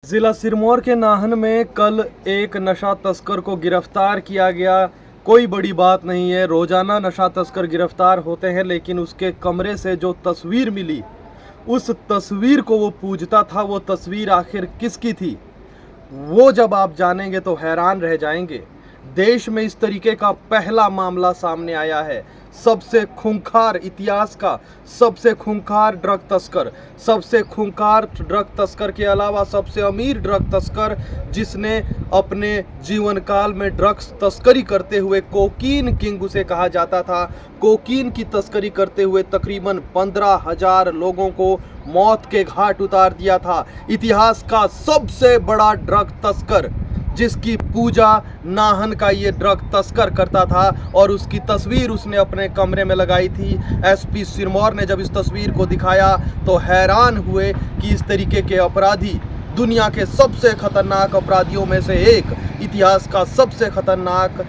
जिला सिरमौर के नाहन में कल एक नशा तस्कर को गिरफ्तार किया गया। कोई बड़ी बात नहीं है, रोजाना नशा तस्कर गिरफ्तार होते हैं, लेकिन उसके कमरे से जो तस्वीर मिली, उस तस्वीर को वो पूछता था, वो तस्वीर आखिर किसकी थी, वो जब आप जानेंगे तो हैरान रह जाएंगे। देश में इस तरीके का पहला मामला सामने आया है। सबसे खूंखार इतिहास का सबसे खूंखार ड्रग तस्कर, सबसे खूंखार ड्रग तस्कर के अलावा सबसे अमीर ड्रग तस्कर, जिसने अपने जीवन काल में ड्रग्स तस्करी करते हुए कोकीन किंग उसे कहा जाता था, कोकीन की तस्करी करते हुए तकरीबन 15,000 लोगों को मौत के घाट उतार दिया था। इतिहास का सबसे बड़ा ड्रग तस्कर, जिसकी पूजा नाहन का ये ड्रग तस्कर करता था, और उसकी तस्वीर उसने अपने कमरे में लगाई थी। एसपी सिरमौर ने जब इस तस्वीर को दिखाया तो हैरान हुए कि इस तरीके के अपराधी, दुनिया के सबसे खतरनाक अपराधियों में से एक, इतिहास का सबसे खतरनाक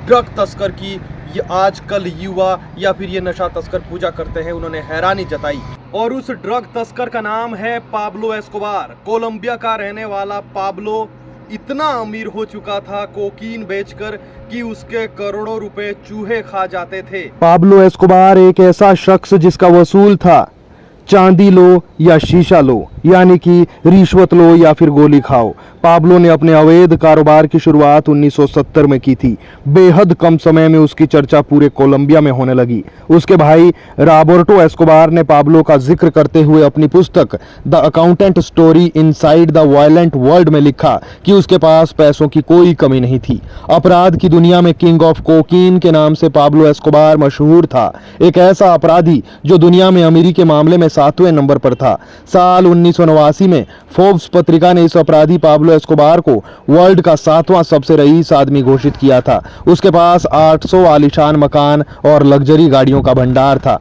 ड्रग तस्कर की ये आजकल युवा या फिर ये नशा तस्कर पूजा करते हैं। उन्होंने हैरानी जताई। और उस ड्रग तस्कर का नाम है पाब्लो एस्कोबार। कोलंबिया का रहने वाला पाब्लो इतना अमीर हो चुका था कोकीन बेचकर कि उसके करोड़ों रुपए चूहे खा जाते थे। पाब्लो एस्कोबार एक ऐसा शख्स जिसका वसूल था चांदी लो या शीशा लो, यानी कि रिश्वत लो या फिर गोली खाओ। पाब्लो ने अपने अवैध कारोबार की शुरुआत 1970 में की थी। बेहद कम समय में उसकी चर्चा पूरे कोलंबिया में होने लगी। उसके भाई रॉबर्टो एस्कोबार ने पाब्लो का जिक्र करते हुए अपनी पुस्तक the accountant story inside the violent world में लिखा कि उसके पास पैसों की कोई कमी नहीं थी। अपराध की दुनिया में किंग ऑफ कोकीन के नाम से पाब्लो एस्कोबार मशहूर था। एक ऐसा अपराधी जो दुनिया में अमीरी के मामले में 7वें नंबर पर था। साल 1989 में फोर्ब्स पत्रिका ने इस अपराधी पाब्लो एस्कोबार को वर्ल्ड का 7वां सबसे रईस आदमी घोषित किया था। उसके पास 800 आलीशान मकान और लग्जरी गाड़ियों का भंडार था।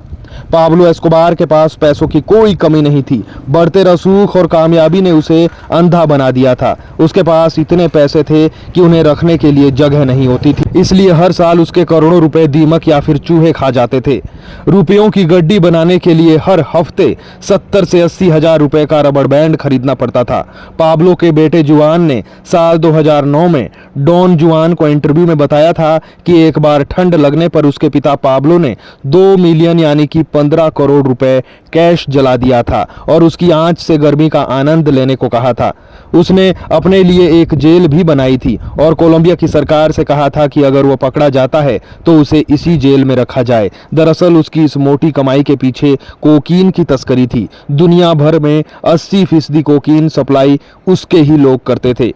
पाब्लो एस्कोबार के पास पैसों की कोई कमी नहीं थी। बढ़ते रसूख और कामयाबी ने उसे अंधा बना दिया था। उसके पास इतने पैसे थे कि उन्हें रखने के लिए जगह नहीं होती थी, इसलिए हर साल उसके करोड़ों रुपए दीमक या फिर चूहे खा जाते थे। रुपयों की गड्डी बनाने के लिए हर हफ्ते 70 से 80 हजार रुपए का रबड़ बैंड खरीदना पड़ता था। पाब्लो के बेटे जुआन ने साल 2009 में डॉन जुआन को इंटरव्यू में बताया था कि एक बार ठंड लगने पर उसके पिता पाब्लो ने 2 मिलियन यानी कि 15 करोड़ रुपए कैश जला दिया था और उसकी आंच से गर्मी का आनंद लेने को कहा था। उसने अपने लिए एक जेल भी बनाई थी और कोलंबिया की सरकार से कहा था कि अगर वो पकड़ा जाता है तो उसे इसी जेल में रखा जाए। दरअसल उसकी इस मोटी कमाई के पीछे कोकीन की तस्करी थी। दुनिया भर में 80% कोकीन सप्लाई उसके ही लोग करते थे।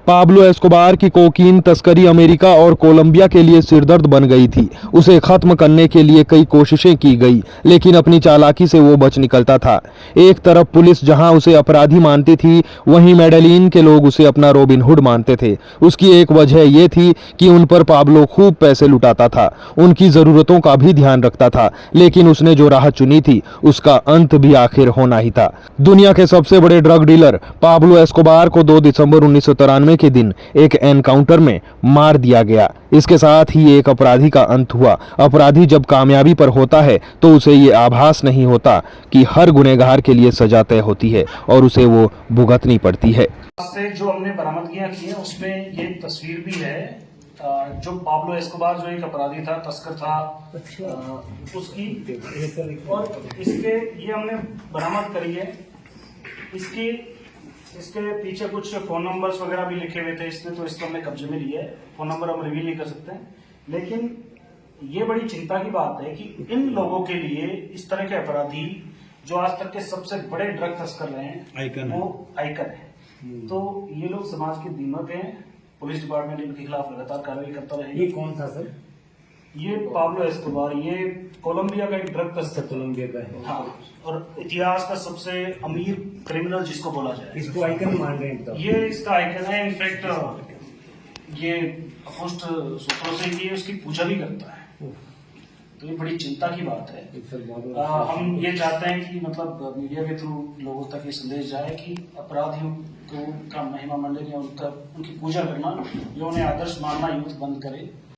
पाब्लो एस्कोबार की कोकीन तस्करी अमेरिका और कोलंबिया के लिए सिरदर्द बन गई थी। उसे खत्म करने के लिए कई कोशिशें की गई, लेकिन अपनी चालाकी से वो बच निकलता था। एक तरफ पुलिस जहां उसे अपराधी मानती थी, वहीं मेडेलिन के लोग उसे अपना रॉबिन हुड मानते थे। उसकी एक वजह यह थी कि उन पर पाब्लो खूब पैसे लुटाता था, उनकी जरूरतों का भी ध्यान रखता था, लेकिन उसने जो राह चुनी थी उसका अंत भी आखिर होना ही था। दुनिया के सबसे बड़े ड्रग डीलर पाब्लो एस्कोबार को 2 दिसंबर 1993 के दिन एक एनकाउंटर में मार दिया गया। इसके साथ ही एक अपराधी का अंत हुआ। अपराधी जब कामयाबी पर होता है तो उसे ये आभास नहीं होता कि हर गुनहगार के लिए सजा तय होती है और उसे वो भुगतनी पड़ती है। से जो हमने बरामदगियां की हैं उसमें ये तस्वीर भी है जो पाब्लो एस्कोबार जो एक अपराधी था, तस्कर था, उसकी, और इसके ये हमने बरामद करी है। इसके पीछे कुछ फोन नंबर्स वगैरह भी लिखे हुए थे इसमें, तो इसको हमने कब्जे में लिया है। फोन नंबर हम रिवील नहीं कर सकते हैं, लेकिन ये बड़ी चिंता की बात है कि इन लोगों के लिए इस तरह के अपराधी जो आज तक के सबसे बड़े ड्रग तस्कर रहे हैं, वो आइकन है। तो ये लोग समाज के दीमक हैं। पुलिस डिपार्टमेंट इनके खिलाफ लगातार कार्रवाई करता रहेगा। ये कौन था सर? ये पाब्लो एस्कोबार, ये कोलंबिया का एक ड्रग तस्कर, कोलंबिया का है। हाँ, और इतिहास का सबसे अमीर क्रिमिनल जिसको बोला जाए, इसको आइकन मान रहे हैं। ये इसका आइकन है। इनफैक्ट ये अपुष्ट सूत्रों से ये उसकी पूजा भी करता है। तो ये बड़ी चिंता की बात है। हम ये चाहते हैं कि मतलब मीडिया के थ्रू लोगों तक ये संदेश जाए कि अपराधियों को का महिमा मंडन या उनकी पूजा करना या उन्हें आदर्श मानना यूथ बंद करे।